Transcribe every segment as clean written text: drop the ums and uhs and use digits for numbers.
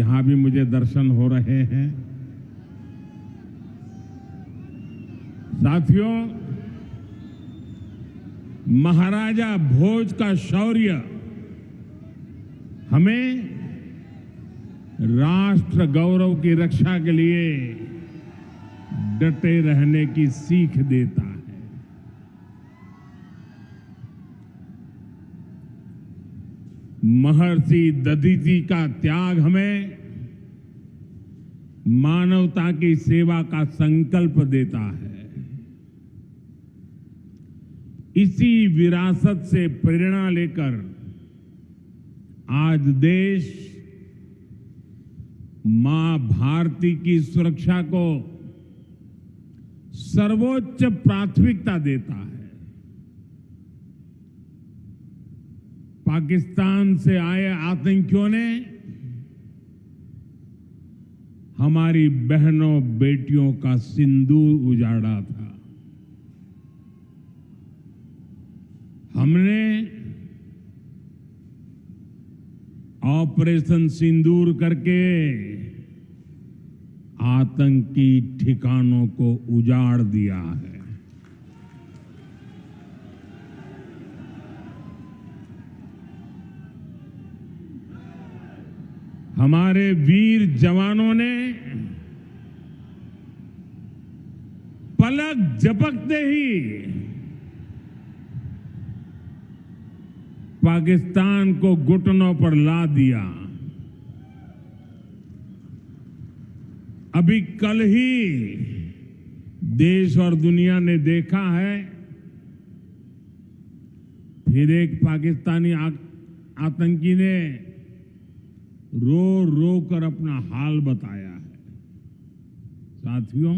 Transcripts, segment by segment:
यहां भी मुझे दर्शन हो रहे हैं। साथियों, महाराजा भोज का शौर्य हमें राष्ट्र गौरव की रक्षा के लिए डटे रहने की सीख देता है। महर्षि दधीचि का त्याग हमें मानवता की सेवा का संकल्प देता है। इसी विरासत से प्रेरणा लेकर आज देश मां भारती की सुरक्षा को सर्वोच्च प्राथमिकता देता है। पाकिस्तान से आए आतंकियों ने हमारी बहनों बेटियों का सिंदूर उजाड़ा था। हमने ऑपरेशन सिंदूर करके आतंकी ठिकानों को उजाड़ दिया है। हमारे वीर जवानों ने पलक झपकते ही पाकिस्तान को घुटनों पर ला दिया। अभी कल ही देश और दुनिया ने देखा है, फिर एक पाकिस्तानी आतंकी ने रो रो कर अपना हाल बताया है। साथियों,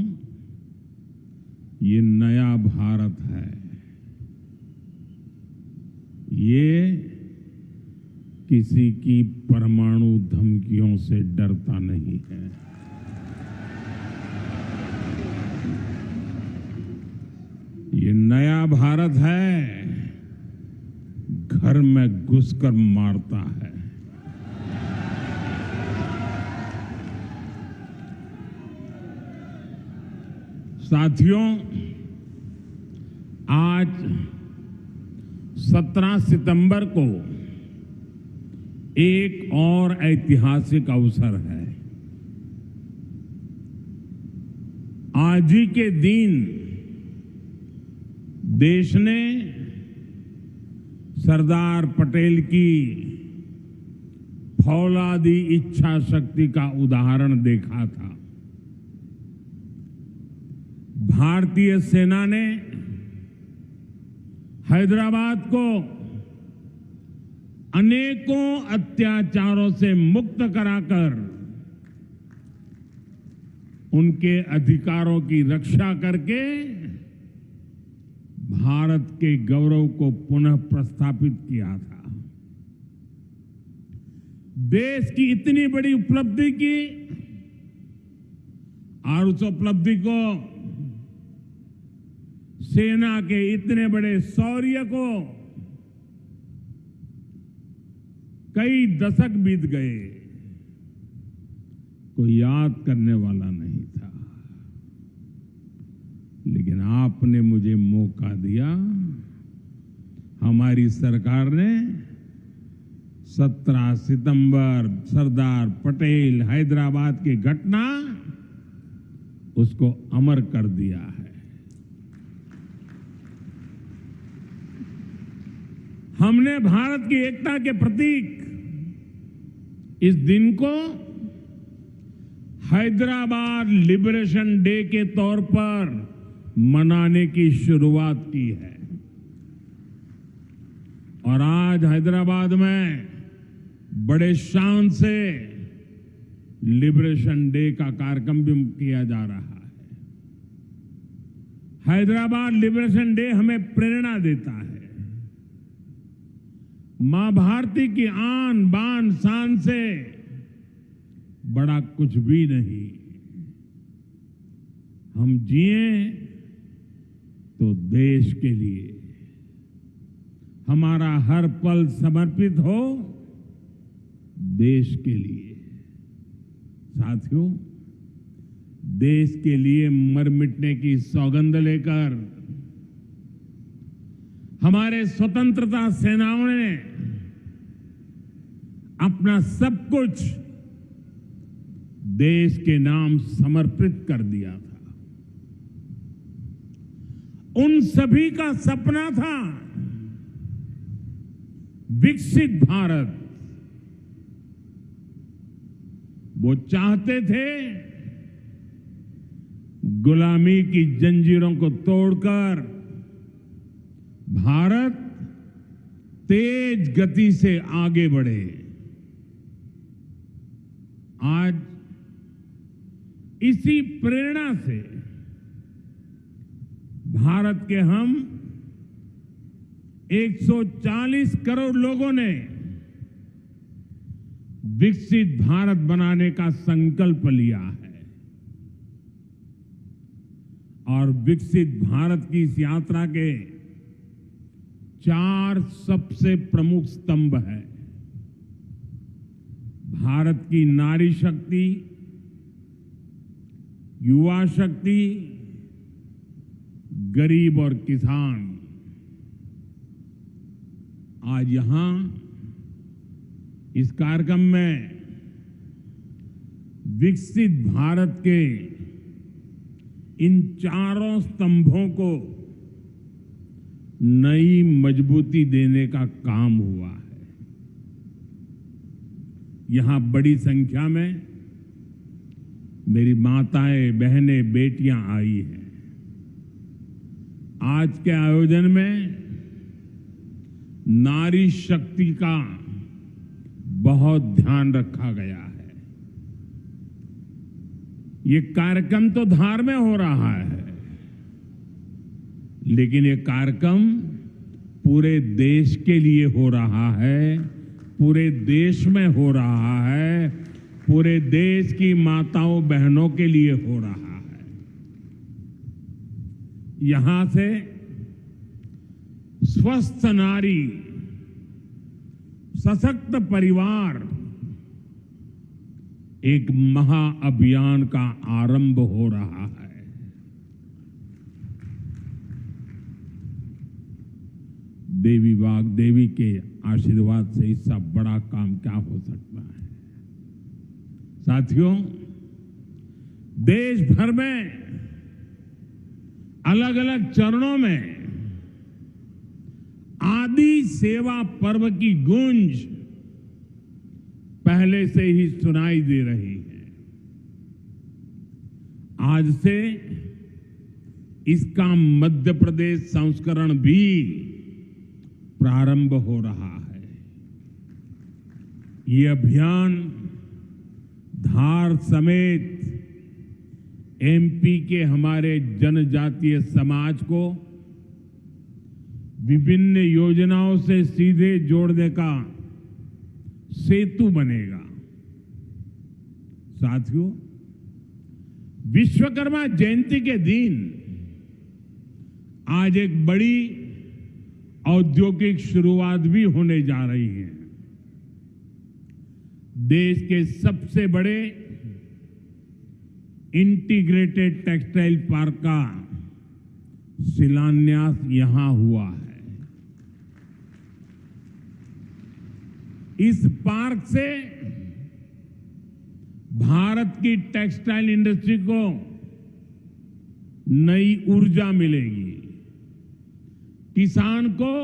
ये नया भारत है। ये किसी की परमाणु धमकियों से डरता नहीं है। ये नया भारत है, घर में घुसकर मारता है। साथियों, आज 17 सितंबर को एक और ऐतिहासिक अवसर है। आज ही के दिन देश ने सरदार पटेल की फौलादी इच्छा शक्ति का उदाहरण देखा था। भारतीय सेना ने हैदराबाद को अनेकों अत्याचारों से मुक्त कराकर उनके अधिकारों की रक्षा करके भारत के गौरव को पुनः प्रस्थापित किया था। देश की इतनी बड़ी उपलब्धि की और उस उपलब्धि को, सेना के इतने बड़े शौर्य को कई दशक बीत गए, कोई याद करने वाला नहीं था। लेकिन आपने मुझे मौका दिया। हमारी सरकार ने 17 सितंबर सरदार पटेल हैदराबाद की घटना, उसको अमर कर दिया है। हमने भारत की एकता के प्रतीक इस दिन को हैदराबाद लिबरेशन डे के तौर पर मनाने की शुरुआत की है। और आज हैदराबाद में बड़े शान से लिबरेशन डे का कार्यक्रम भी किया जा रहा है। हैदराबाद लिबरेशन डे हमें प्रेरणा देता है। मां भारती की आन बान शान से बड़ा कुछ भी नहीं। हम जिए तो देश के लिए, हमारा हर पल समर्पित हो देश के लिए। साथियों, देश के लिए मर मिटने की सौगंध लेकर हमारे स्वतंत्रता सेनाओं ने अपना सब कुछ देश के नाम समर्पित कर दिया था। उन सभी का सपना था विकसित भारत। वो चाहते थे गुलामी की जंजीरों को तोड़कर भारत तेज गति से आगे बढ़े। आज इसी प्रेरणा से भारत के हम 140 करोड़ लोगों ने विकसित भारत बनाने का संकल्प लिया है और विकसित भारत की इस यात्रा के 4 सबसे प्रमुख स्तंभ हैं। भारत की नारी शक्ति, युवा शक्ति, गरीब और किसान। आज यहां इस कार्यक्रम में विकसित भारत के इन चारों स्तंभों को नई मजबूती देने का काम हुआ है। यहां बड़ी संख्या में मेरी माताएं, बहनें, बेटियां आई हैं। आज के आयोजन में नारी शक्ति का बहुत ध्यान रखा गया है। ये कार्यक्रम तो धार में हो रहा है, लेकिन ये कार्यक्रम पूरे देश के लिए हो रहा है, पूरे देश में हो रहा है, पूरे देश की माताओं बहनों के लिए हो रहा है। यहां से स्वस्थ नारी, सशक्त परिवार एक महाअभियान का आरंभ हो रहा है। देवी वाग्देवी के आशीर्वाद से इससे बड़ा काम क्या हो सकता है। साथियों, देश भर में अलग अलग चरणों में आदि सेवा पर्व की गूंज पहले से ही सुनाई दे रही है। आज से इसका मध्य प्रदेश संस्करण भी प्रारंभ हो रहा है। ये अभियान धार समेत एमपी के हमारे जनजातीय समाज को विभिन्न योजनाओं से सीधे जोड़ने का सेतु बनेगा। साथियों, विश्वकर्मा जयंती के दिन आज एक बड़ी औद्योगिक शुरुआत भी होने जा रही है। देश के सबसे बड़े इंटीग्रेटेड टेक्सटाइल पार्क का शिलान्यास यहां हुआ है। इस पार्क से भारत की टेक्सटाइल इंडस्ट्री को नई ऊर्जा मिलेगी, किसान को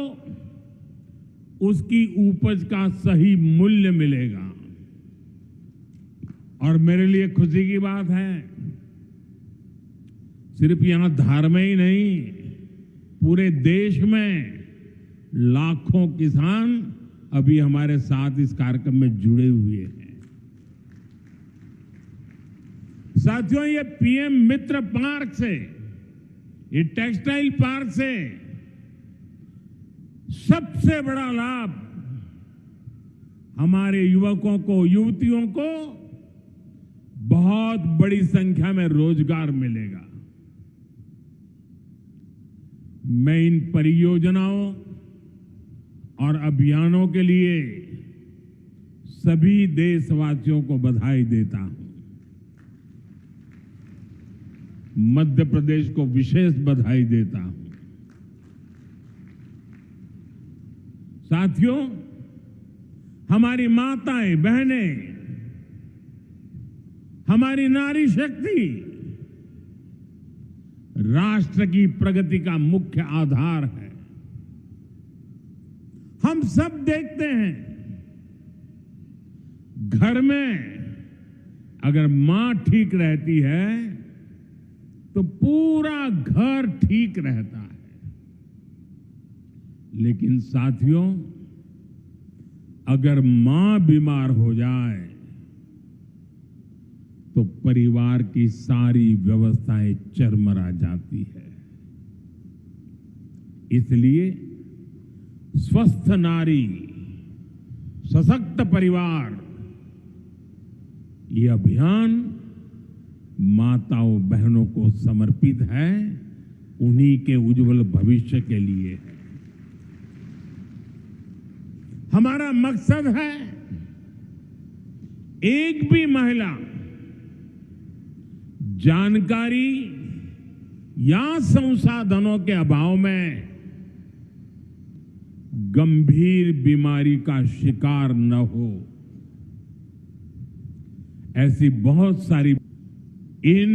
उसकी उपज का सही मूल्य मिलेगा। और मेरे लिए खुशी की बात है, सिर्फ यहां धार में ही नहीं, पूरे देश में लाखों किसान अभी हमारे साथ इस कार्यक्रम में जुड़े हुए हैं। साथियों, ये पीएम मित्र पार्क से, ये टेक्सटाइल पार्क से सबसे बड़ा लाभ हमारे युवकों को, युवतियों को बहुत बड़ी संख्या में रोजगार मिलेगा। मैं इन परियोजनाओं और अभियानों के लिए सभी देशवासियों को बधाई देता हूं। मध्य प्रदेश को विशेष बधाई देता हूं। साथियों, हमारी माताएं, बहनें, हमारी नारी शक्ति राष्ट्र की प्रगति का मुख्य आधार है। हम सब देखते हैं, घर में अगर मां ठीक रहती है तो पूरा घर ठीक रहता है। लेकिन साथियों, अगर मां बीमार हो जाए तो परिवार की सारी व्यवस्थाएं चरमरा जाती है। इसलिए स्वस्थ नारी, सशक्त परिवार, ये अभियान माताओं बहनों को समर्पित है, उन्हीं के उज्जवल भविष्य के लिए है। हमारा मकसद है एक भी महिला जानकारी या संसाधनों के अभाव में गंभीर बीमारी का शिकार न हो। ऐसी बहुत सारी इन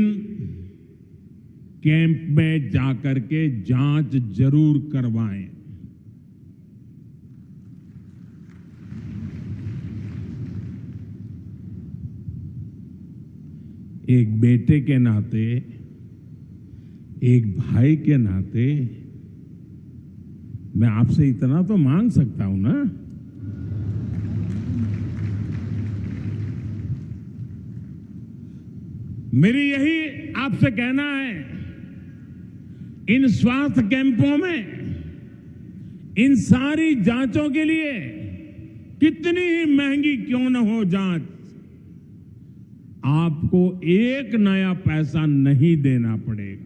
कैंप में जाकर के जांच जरूर करवाएं। एक बेटे के नाते, एक भाई के नाते मैं आपसे इतना तो मांग सकता हूं ना। मेरी यही आपसे कहना है, इन स्वास्थ्य कैंपों में इन सारी जांचों के लिए कितनी ही महंगी क्यों न हो जांच, आपको एक नया पैसा नहीं देना पड़ेगा।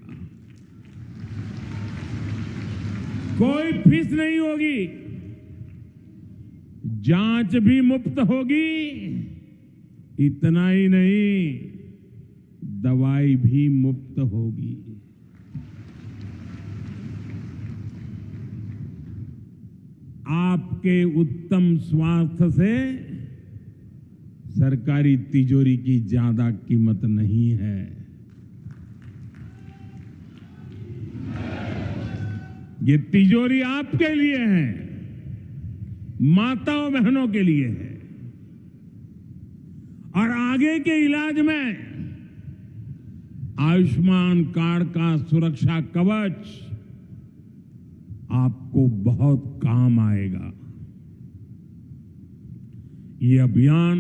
कोई फीस नहीं होगी, जांच भी मुफ्त होगी। इतना ही नहीं, दवाई भी मुफ्त होगी। आपके उत्तम स्वास्थ्य से सरकारी तिजोरी की ज्यादा कीमत नहीं है। ये तिजोरी आपके लिए है, माताओं बहनों के लिए है। और आगे के इलाज में आयुष्मान कार्ड का सुरक्षा कवच आपको बहुत काम आएगा। ये अभियान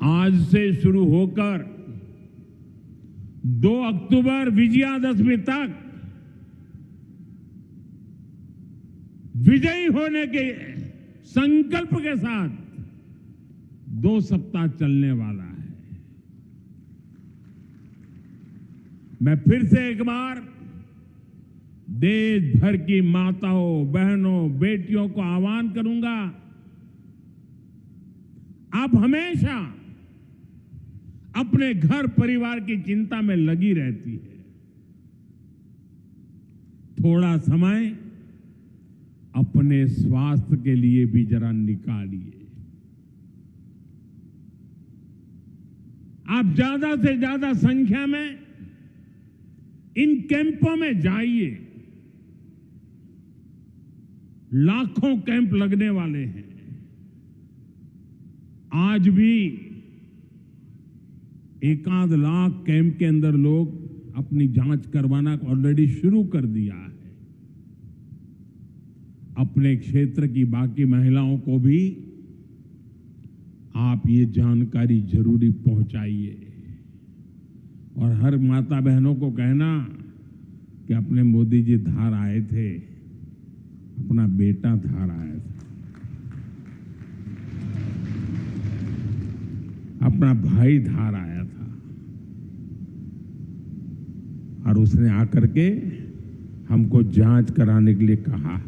आज से शुरू होकर 2 अक्टूबर विजयादशमी तक विजयी होने के संकल्प के साथ 2 सप्ताह चलने वाला है। मैं फिर से एक बार देश भर की माताओं, बहनों, बेटियों को आह्वान करूंगा, आप हमेशा अपने घर परिवार की चिंता में लगी रहती है। थोड़ा समय अपने स्वास्थ्य के लिए भी जरा निकालिए। आप ज्यादा से ज्यादा संख्या में इन कैंपों में जाइए। लाखों कैंप लगने वाले हैं। आज भी 1 लाख कैंप के अंदर लोग अपनी जांच करवाना ऑलरेडी शुरू कर दिया है। अपने क्षेत्र की बाकी महिलाओं को भी आप ये जानकारी जरूरी पहुंचाइए। और हर माता बहनों को कहना कि अपने मोदी जी धार आए थे, अपना बेटा धार आया था, अपना भाई धार आया था, और उसने आकर के हमको जांच कराने के लिए कहा।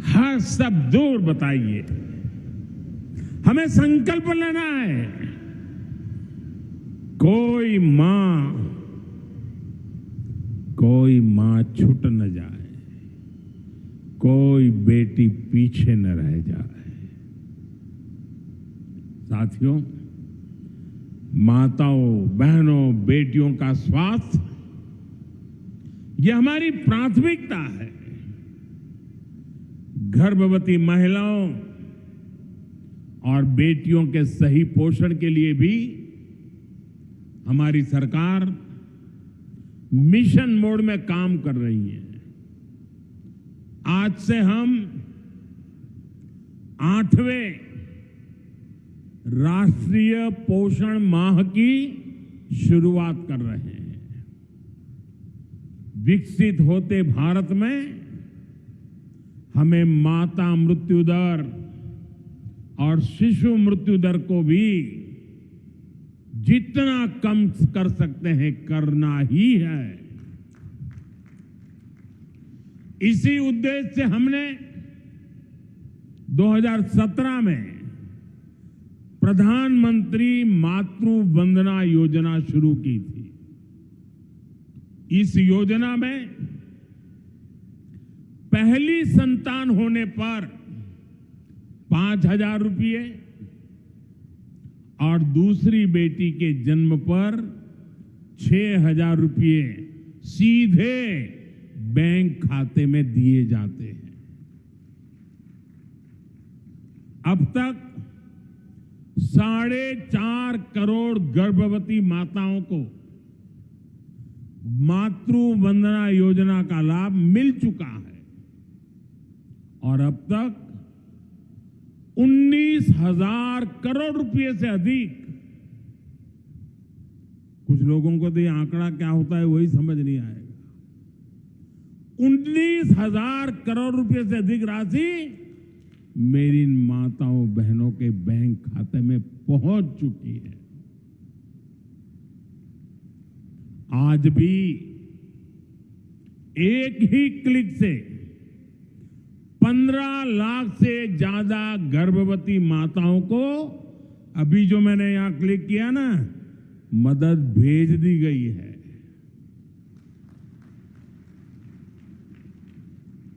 हर सब दूर बताइए, हमें संकल्प लेना है कोई मां छूट न जाए, कोई बेटी पीछे न रह जाए। साथियों, माताओं, बहनों, बेटियों का स्वास्थ्य ये हमारी प्राथमिकता है। गर्भवती महिलाओं और बेटियों के सही पोषण के लिए भी हमारी सरकार मिशन मोड में काम कर रही है। आज से हम 8वें राष्ट्रीय पोषण माह की शुरुआत कर रहे हैं। विकसित होते भारत में हमें माता मृत्यु दर और शिशु मृत्यु दर को भी जितना कम कर सकते हैं करना ही है। इसी उद्देश्य से हमने 2017 में प्रधानमंत्री मातृ वंदना योजना शुरू की थी। इस योजना में पहली संतान होने पर 5,000 रुपये और दूसरी बेटी के जन्म पर 6,000 रुपये सीधे बैंक खाते में दिए जाते हैं। अब तक 4.5 करोड़ गर्भवती माताओं को मातृ वंदना योजना का लाभ मिल चुका है और अब तक 19,000 करोड़ रुपए से अधिक, कुछ लोगों को तो ये आंकड़ा क्या होता है वही समझ नहीं आएगा, 19,000 करोड़ रुपए से अधिक राशि मेरी माताओं बहनों के बैंक खाते में पहुंच चुकी है। आज भी एक ही क्लिक से 15 लाख से ज्यादा गर्भवती माताओं को अभी जो मैंने यहां क्लिक किया ना, मदद भेज दी गई है।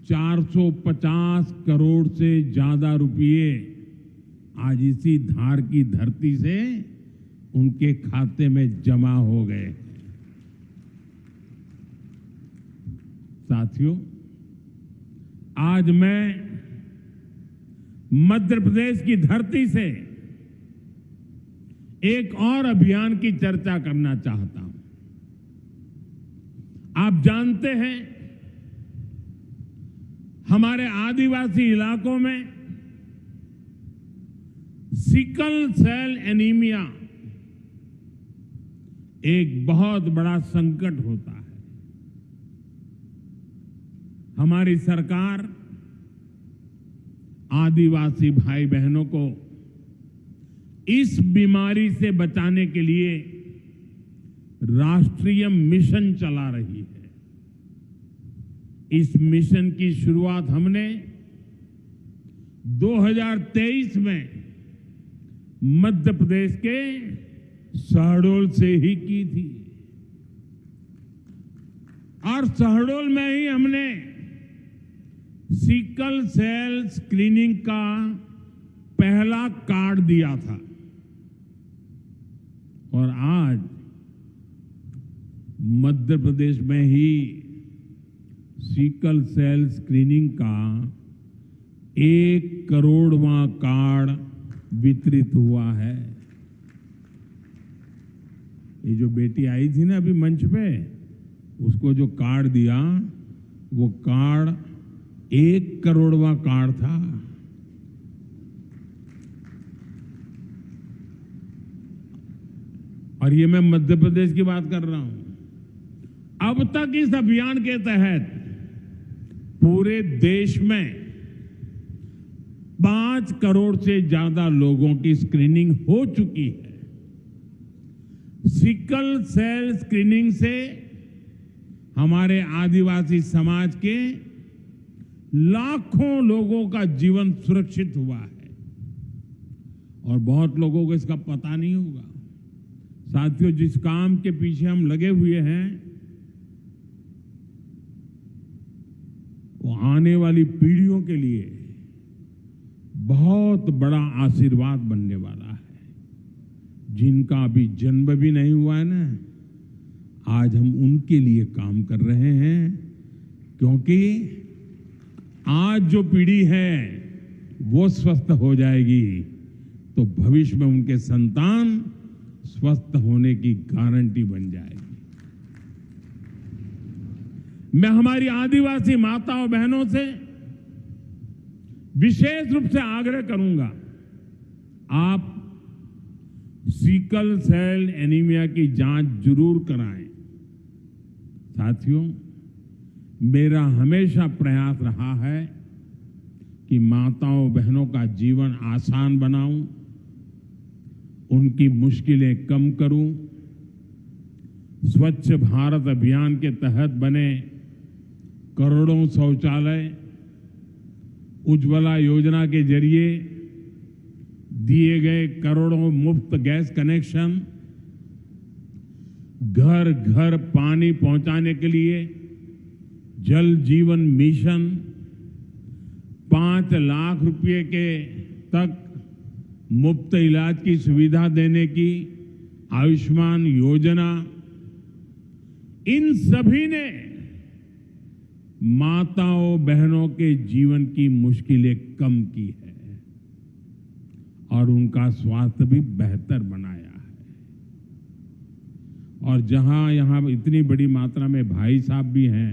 450 करोड़ से ज्यादा रुपये आज इसी धार की धरती से उनके खाते में जमा हो गए। साथियों, आज मैं मध्य प्रदेश की धरती से एक और अभियान की चर्चा करना चाहता हूं। आप जानते हैं, हमारे आदिवासी इलाकों में सिकल सेल एनीमिया एक बहुत बड़ा संकट होता है। हमारी सरकार आदिवासी भाई बहनों को इस बीमारी से बचाने के लिए राष्ट्रीय मिशन चला रही है। इस मिशन की शुरुआत हमने 2023 में मध्य प्रदेश के शहडोल से ही की थी और शहडोल में ही हमने सिकल सेल स्क्रीनिंग का पहला कार्ड दिया था और आज मध्य प्रदेश में ही सिकल सेल स्क्रीनिंग का 1 करोड़वां कार्ड वितरित हुआ है। ये जो बेटी आई थी ना अभी मंच पे, उसको जो कार्ड दिया वो कार्ड 1 करोड़वां कार्ड था। और ये मैं मध्य प्रदेश की बात कर रहा हूं। अब तक इस अभियान के तहत पूरे देश में 5 करोड़ से ज्यादा लोगों की स्क्रीनिंग हो चुकी है। सिकल सेल स्क्रीनिंग से हमारे आदिवासी समाज के लाखों लोगों का जीवन सुरक्षित हुआ है और बहुत लोगों को इसका पता नहीं होगा। साथियों, जिस काम के पीछे हम लगे हुए हैं वो आने वाली पीढ़ियों के लिए बहुत बड़ा आशीर्वाद बनने वाला है। जिनका अभी जन्म भी नहीं हुआ है ना, आज हम उनके लिए काम कर रहे हैं, क्योंकि आज जो पीढ़ी है वो स्वस्थ हो जाएगी तो भविष्य में उनके संतान स्वस्थ होने की गारंटी बन जाएगी। मैं हमारी आदिवासी माताओं बहनों से विशेष रूप से आग्रह करूंगा, आप सिकल सेल एनीमिया की जांच जरूर कराएं। साथियों, मेरा हमेशा प्रयास रहा है कि माताओं बहनों का जीवन आसान बनाऊं, उनकी मुश्किलें कम करूं। स्वच्छ भारत अभियान के तहत बने करोड़ों शौचालय, उज्ज्वला योजना के जरिए दिए गए करोड़ों मुफ्त गैस कनेक्शन, घर घर पानी पहुंचाने के लिए जल जीवन मिशन, 5 लाख रुपए के तक मुफ्त इलाज की सुविधा देने की आयुष्मान योजना, इन सभी ने माताओं बहनों के जीवन की मुश्किलें कम की है और उनका स्वास्थ्य भी बेहतर बनाया है। और जहां यहां इतनी बड़ी मात्रा में भाई साहब भी हैं,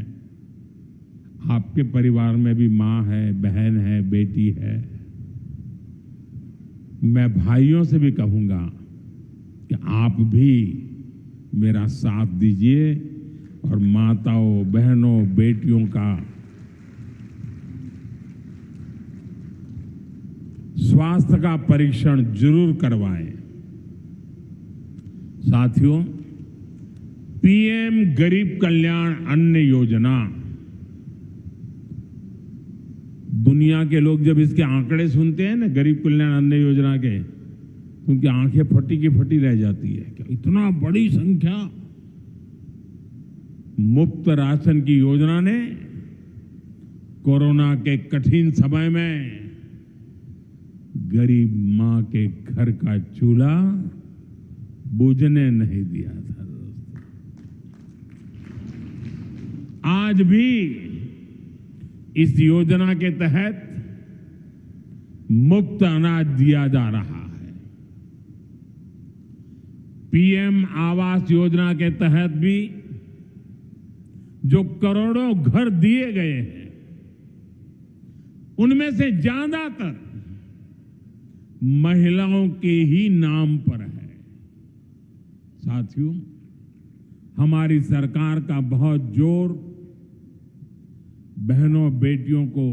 आपके परिवार में भी मां है, बहन है, बेटी है, मैं भाइयों से भी कहूंगा कि आप भी मेरा साथ दीजिए और माताओं बहनों बेटियों का स्वास्थ्य का परीक्षण जरूर करवाएं। साथियों, पीएम गरीब कल्याण अन्न योजना, दुनिया के लोग जब इसके आंकड़े सुनते हैं ना, गरीब कल्याण अन्न योजना के, तो उनकी आंखें फटी की फटी रह जाती है। क्या इतना बड़ी संख्या! मुफ्त राशन की योजना ने कोरोना के कठिन समय में गरीब मां के घर का चूल्हा बुझने नहीं दिया था। आज भी इस योजना के तहत मुफ्त अनाज दिया जा रहा है। पीएम आवास योजना के तहत भी जो करोड़ों घर दिए गए हैं, उनमें से ज्यादातर महिलाओं के ही नाम पर है। साथियों, हमारी सरकार का बहुत जोर बहनों बेटियों को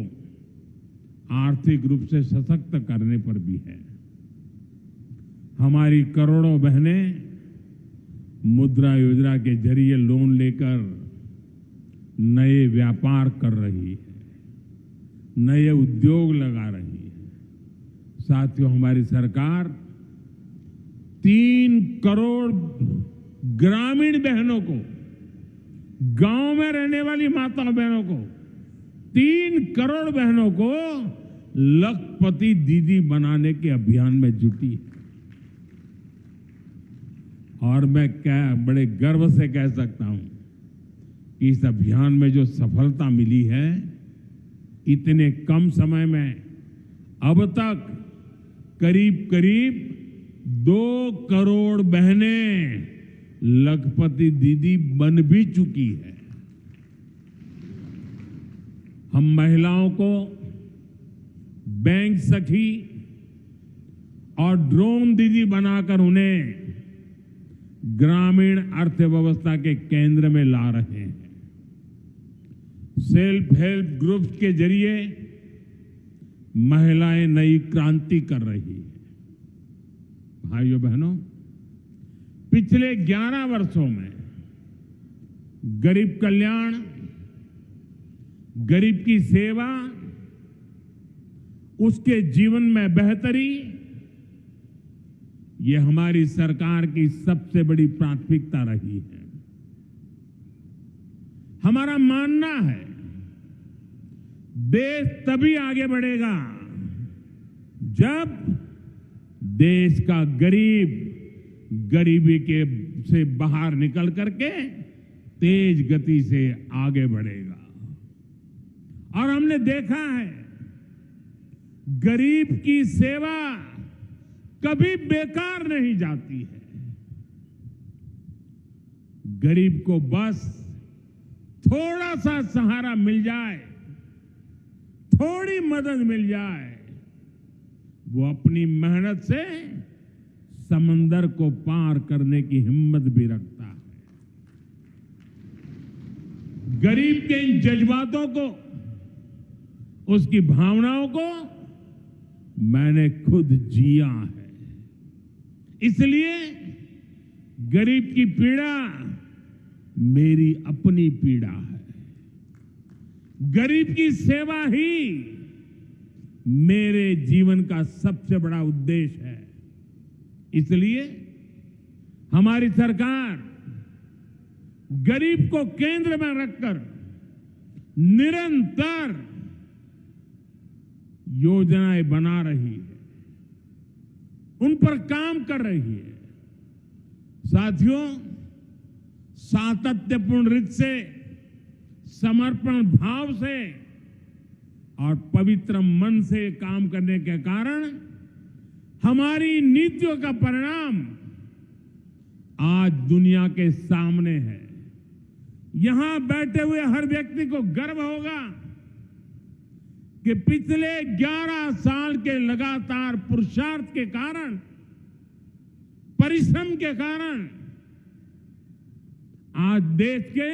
आर्थिक रूप से सशक्त करने पर भी है। हमारी करोड़ों बहनें मुद्रा योजना के जरिए लोन लेकर नए व्यापार कर रही है, नए उद्योग लगा रही है। साथियों, हमारी सरकार 3 करोड़ ग्रामीण बहनों को, गांव में रहने वाली माताओं बहनों को, 3 करोड़ बहनों को लखपति दीदी बनाने के अभियान में जुटी है। और मैं बड़े गर्व से कह सकता हूं कि इस अभियान में जो सफलता मिली है, इतने कम समय में अब तक करीब करीब 2 करोड़ बहनें लखपति दीदी बन भी चुकी है। हम महिलाओं को बैंक सखी और ड्रोन दीदी बनाकर उन्हें ग्रामीण अर्थव्यवस्था के केंद्र में ला रहे हैं। सेल्फ हेल्प ग्रुप्स के जरिए महिलाएं नई क्रांति कर रही है। भाइयों बहनों, पिछले 11 वर्षों में गरीब कल्याण, गरीब की सेवा, उसके जीवन में बेहतरी, ये हमारी सरकार की सबसे बड़ी प्राथमिकता रही है। हमारा मानना है देश तभी आगे बढ़ेगा जब देश का गरीब गरीबी के से बाहर निकल करके तेज गति से आगे बढ़ेगा। और हमने देखा है गरीब की सेवा कभी बेकार नहीं जाती है। गरीब को बस थोड़ा सा सहारा मिल जाए, थोड़ी मदद मिल जाए, वो अपनी मेहनत से समंदर को पार करने की हिम्मत भी रखता है। गरीब के इन जज्बातों को, उसकी भावनाओं को मैंने खुद जिया है। इसलिए गरीब की पीड़ा मेरी अपनी पीड़ा है। गरीब की सेवा ही मेरे जीवन का सबसे बड़ा उद्देश्य है। इसलिए हमारी सरकार गरीब को केंद्र में रखकर निरंतर योजनाएं बना रही है, उन पर काम कर रही है। साथियों, सातत्यपूर्ण रीत से, समर्पण भाव से और पवित्र मन से काम करने के कारण हमारी नीतियों का परिणाम आज दुनिया के सामने है। यहां बैठे हुए हर व्यक्ति को गर्व होगा कि पिछले 11 साल के लगातार पुरुषार्थ के कारण, परिश्रम के कारण आज देश के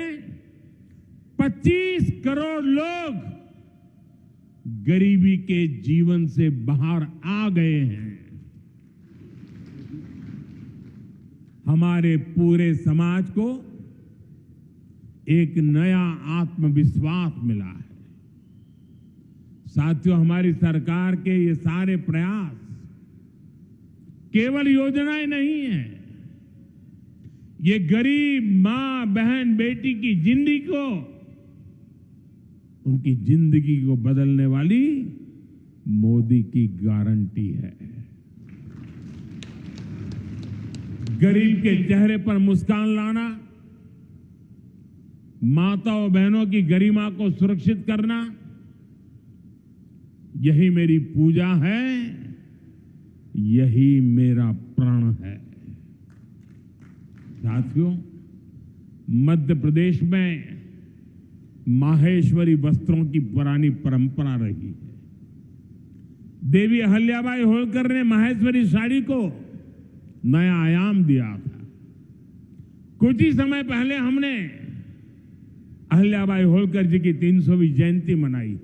25 करोड़ लोग गरीबी के जीवन से बाहर आ गए हैं। हमारे पूरे समाज को एक नया आत्मविश्वास मिला है। साथियों, हमारी सरकार के ये सारे प्रयास केवल योजनाएं नहीं है, ये गरीब मां, बहन, बेटी की जिंदगी को, उनकी जिंदगी को बदलने वाली मोदी की गारंटी है। गरीब के चेहरे पर मुस्कान लाना, माताओं बहनों की गरिमा को सुरक्षित करना, यही मेरी पूजा है, यही मेरा प्रण है। साथियों, मध्य प्रदेश में माहेश्वरी वस्त्रों की पुरानी परंपरा रही है। देवी अहिल्याबाई होलकर ने माहेश्वरी साड़ी को नया आयाम दिया था। कुछ ही समय पहले हमने अहिल्याबाई होलकर जी की 300वीं जयंती मनाई।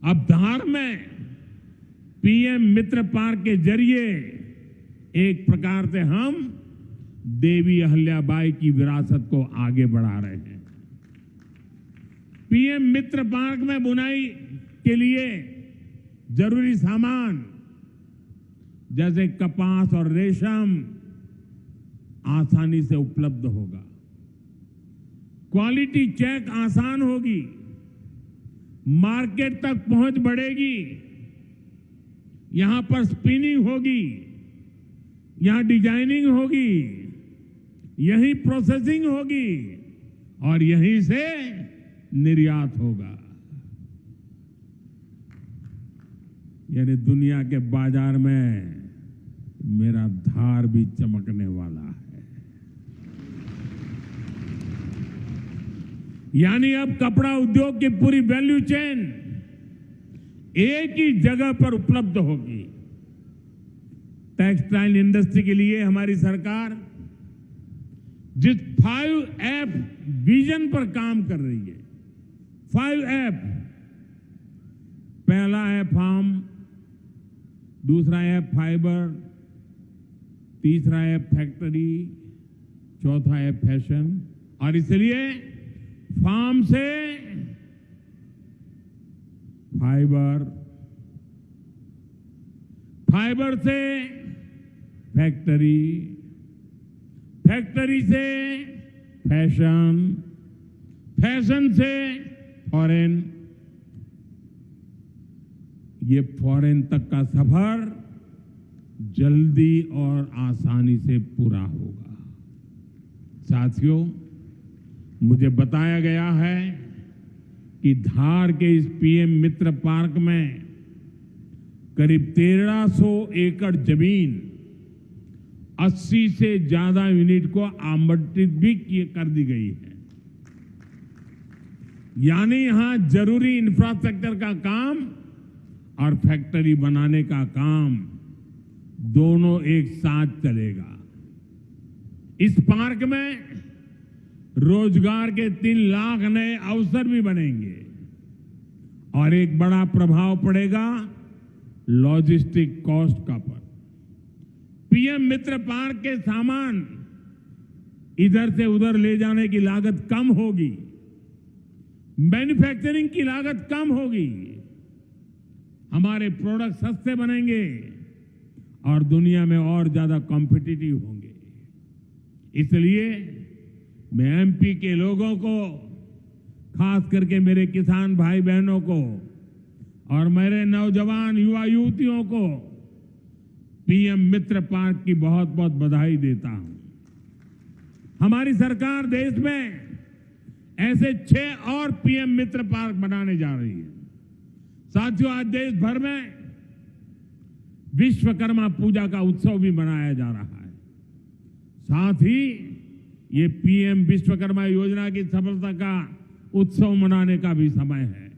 अब धार में पीएम मित्र पार्क के जरिए एक प्रकार से हम देवी अहिल्याबाई की विरासत को आगे बढ़ा रहे हैं। पीएम मित्र पार्क में बुनाई के लिए जरूरी सामान जैसे कपास और रेशम आसानी से उपलब्ध होगा। क्वालिटी चेक आसान होगी, मार्केट तक पहुंच बढ़ेगी। यहां पर स्पिनिंग होगी, यहां डिजाइनिंग होगी, यहीं प्रोसेसिंग होगी और यहीं से निर्यात होगा। यानी दुनिया के बाजार में मेरा धार भी चमकने वाला है। यानी अब कपड़ा उद्योग की पूरी वैल्यू चेन एक ही जगह पर उपलब्ध होगी। टेक्सटाइल इंडस्ट्री के लिए हमारी सरकार जिस 5F विजन पर काम कर रही है, 5F, पहला है फार्म, दूसरा है फाइबर, तीसरा है फैक्ट्री, चौथा है फैशन। और इसलिए फार्म से फाइबर, फाइबर से फैक्ट्री, फैक्ट्री से फैशन, फैशन से फॉरेन, ये फॉरेन तक का सफर जल्दी और आसानी से पूरा होगा। साथियों, मुझे बताया गया है कि धार के इस पीएम मित्र पार्क में करीब 1300 एकड़ जमीन 80 से ज्यादा यूनिट को आवंटित भी कर दी गई है। यानी यहां जरूरी इंफ्रास्ट्रक्चर का काम और फैक्ट्री बनाने का काम दोनों एक साथ चलेगा। इस पार्क में रोजगार के 3 लाख नए अवसर भी बनेंगे और एक बड़ा प्रभाव पड़ेगा लॉजिस्टिक कॉस्ट का पर। पीएम मित्र पार्क के सामान इधर से उधर ले जाने की लागत कम होगी, मैन्युफैक्चरिंग की लागत कम होगी, हमारे प्रोडक्ट सस्ते बनेंगे और दुनिया में और ज्यादा कॉम्पिटिटिव होंगे। इसलिए मैं एमपी के लोगों को, खास करके मेरे किसान भाई बहनों को और मेरे नौजवान युवा युवतियों को पीएम मित्र पार्क की बहुत बहुत बधाई देता हूं। हमारी सरकार देश में ऐसे 6 और पीएम मित्र पार्क बनाने जा रही है। साथियों, आज देश भर में विश्वकर्मा पूजा का उत्सव भी मनाया जा रहा है। साथ ही ये पीएम विश्वकर्मा योजना की सफलता का उत्सव मनाने का भी समय है।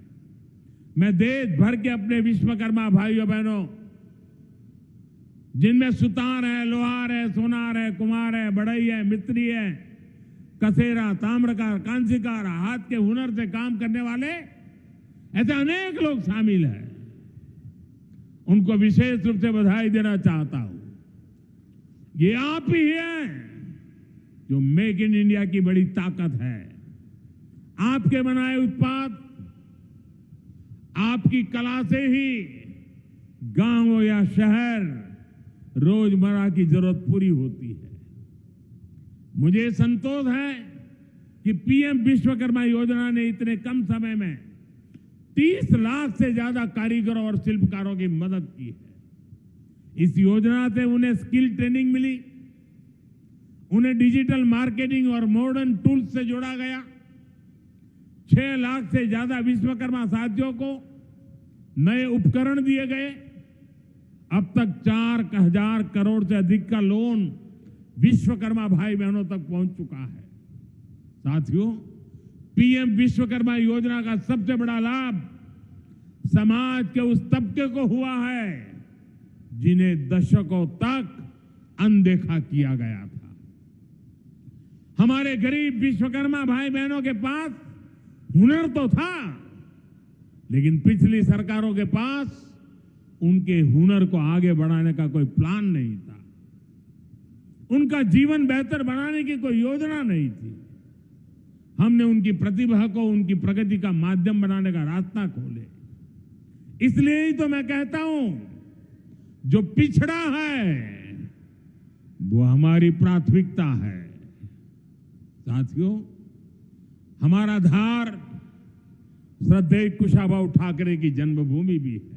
मैं देश भर के अपने विश्वकर्मा भाइयों बहनों, जिनमें सुतार है, लोहार है, सोनार है, कुम्हार है, बढ़ई है, मिस्त्री है, कसेरा, ताम्रकार, कांसीकार, हाथ के हुनर से काम करने वाले ऐसे अनेक लोग शामिल हैं, उनको विशेष रूप से बधाई देना चाहता हूं। ये आप ही हैं जो मेक इन इंडिया की बड़ी ताकत है। आपके बनाए उत्पाद, आपकी कला से ही गांव हो या शहर रोजमर्रा की जरूरत पूरी होती है। मुझे संतोष है कि पीएम विश्वकर्मा योजना ने इतने कम समय में 30 लाख से ज्यादा कारीगरों और शिल्पकारों की मदद की है। इस योजना से उन्हें स्किल ट्रेनिंग मिली, उन्हें डिजिटल मार्केटिंग और मॉडर्न टूल्स से जोड़ा गया। 6 लाख से ज्यादा विश्वकर्मा साथियों को नए उपकरण दिए गए। अब तक 4,000 करोड़ से अधिक का लोन विश्वकर्मा भाई बहनों तक पहुंच चुका है। साथियों, पीएम विश्वकर्मा योजना का सबसे बड़ा लाभ समाज के उस तबके को हुआ है जिन्हें दशकों तक अनदेखा किया गया था। हमारे गरीब विश्वकर्मा भाई बहनों के पास हुनर तो था, लेकिन पिछली सरकारों के पास उनके हुनर को आगे बढ़ाने का कोई प्लान नहीं था। उनका जीवन बेहतर बनाने की कोई योजना नहीं थी। हमने उनकी प्रतिभा को उनकी प्रगति का माध्यम बनाने का रास्ता खोले। इसलिए ही तो मैं कहता हूं, जो पिछड़ा है वो हमारी प्राथमिकता है। साथियों, हमारा धार श्रद्धेय कुशाभाऊ ठाकरे की जन्मभूमि भी है।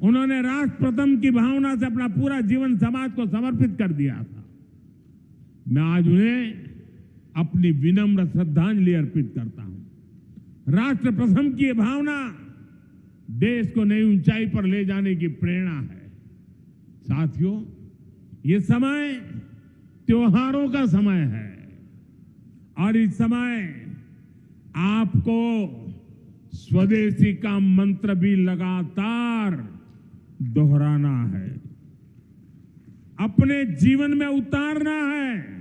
उन्होंने राष्ट्र प्रथम की भावना से अपना पूरा जीवन समाज को समर्पित कर दिया था। मैं आज उन्हें अपनी विनम्र श्रद्धांजलि अर्पित करता हूं। राष्ट्र प्रथम की यह भावना देश को नई ऊंचाई पर ले जाने की प्रेरणा है। साथियों, ये समय त्योहारों का समय है और इस समय आपको स्वदेशी का मंत्र भी लगातार दोहराना है, अपने जीवन में उतारना है।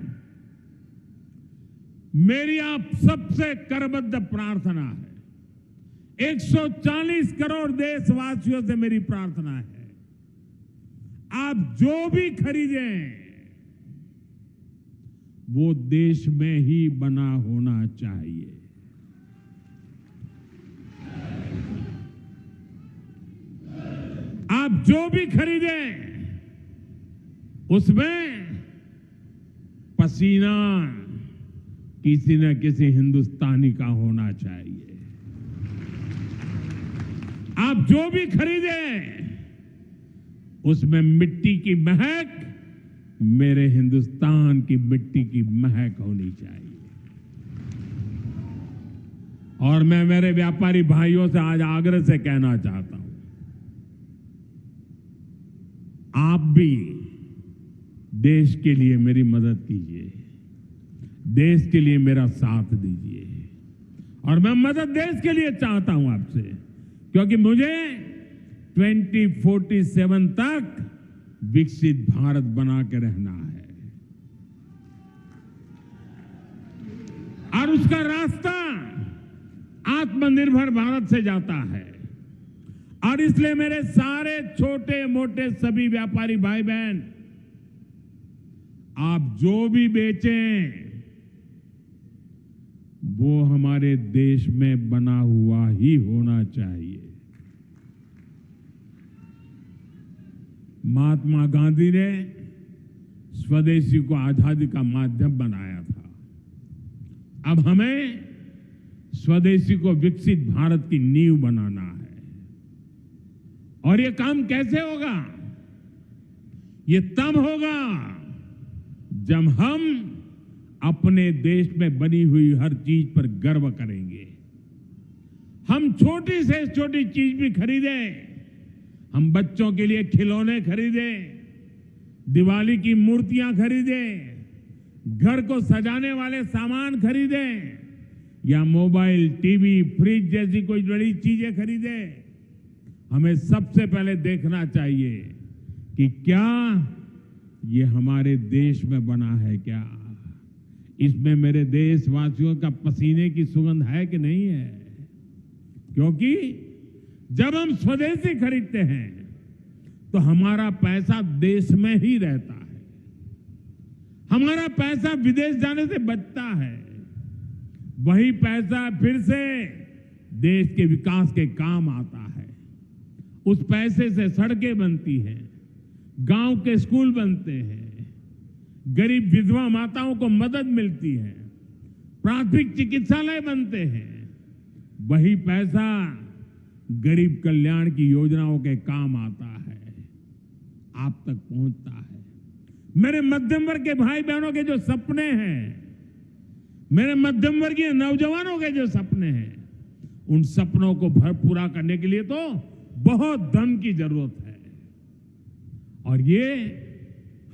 मेरी आप सबसे करबद्ध प्रार्थना है, 140 करोड़ देशवासियों से मेरी प्रार्थना है, आप जो भी खरीदें वो देश में ही बना होना चाहिए। आप जो भी खरीदें उसमें पसीना किसी न किसी हिंदुस्तानी का होना चाहिए। आप जो भी खरीदे उसमें मिट्टी की महक मेरे हिंदुस्तान की मिट्टी की महक होनी चाहिए। और मैं मेरे व्यापारी भाइयों से आज आग्रह से कहना चाहता हूं, आप भी देश के लिए मेरी मदद कीजिए, देश के लिए मेरा साथ दीजिए। और मैं मदद देश के लिए चाहता हूं आपसे, क्योंकि मुझे 2047 तक विकसित भारत बना के रहना है। और उसका रास्ता आत्मनिर्भर भारत से जाता है। और इसलिए मेरे सारे छोटे मोटे सभी व्यापारी भाई बहन, आप जो भी बेचें वो हमारे देश में बना हुआ ही होना चाहिए। महात्मा गांधी ने स्वदेशी को आजादी का माध्यम बनाया था। अब हमें स्वदेशी को विकसित भारत की नींव बनाना है। और ये काम कैसे होगा? ये तब होगा जब हम अपने देश में बनी हुई हर चीज पर गर्व करेंगे। हम छोटी से छोटी चीज भी खरीदें, हम बच्चों के लिए खिलौने खरीदें, दिवाली की मूर्तियां खरीदें, घर को सजाने वाले सामान खरीदें, या मोबाइल, टीवी, फ्रिज जैसी कोई बड़ी चीजें खरीदें, हमें सबसे पहले देखना चाहिए कि क्या ये हमारे देश में बना है, क्या इसमें मेरे देशवासियों का पसीने की सुगंध है कि नहीं है। क्योंकि जब हम स्वदेशी खरीदते हैं तो हमारा पैसा देश में ही रहता है, हमारा पैसा विदेश जाने से बचता है। वही पैसा फिर से देश के विकास के काम आता है। उस पैसे से सड़कें बनती हैं, गांव के स्कूल बनते हैं, गरीब विधवा माताओं को मदद मिलती है, प्राथमिक चिकित्सालय बनते हैं। वही पैसा गरीब कल्याण की योजनाओं के काम आता है, आप तक पहुंचता है। मेरे मध्यम वर्ग के भाई बहनों के जो सपने हैं, मेरे मध्यम वर्गीय नौजवानों के जो सपने हैं, उन सपनों को पूरा करने के लिए तो बहुत धन की जरूरत है। और ये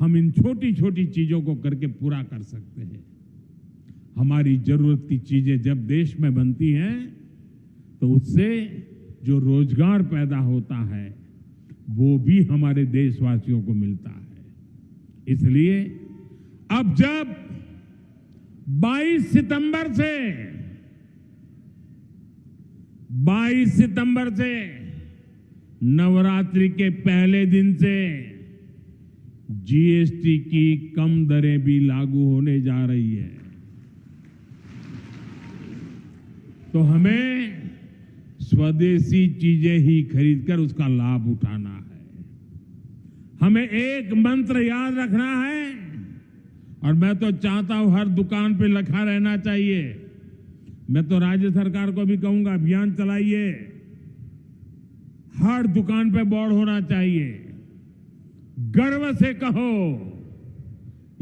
हम इन छोटी छोटी चीजों को करके पूरा कर सकते हैं। हमारी जरूरत की चीजें जब देश में बनती हैं तो उससे जो रोजगार पैदा होता है वो भी हमारे देशवासियों को मिलता है। इसलिए अब जब 22 सितंबर से नवरात्रि के पहले दिन से जीएसटी की कम दरें भी लागू होने जा रही है, तो हमें स्वदेशी चीजें ही खरीदकर उसका लाभ उठाना है। हमें एक मंत्र याद रखना है, और मैं तो चाहता हूं हर दुकान पे लिखा रहना चाहिए। मैं तो राज्य सरकार को भी कहूंगा, अभियान चलाइए, हर दुकान पे बोर्ड होना चाहिए, गर्व से कहो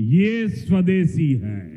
ये स्वदेशी है।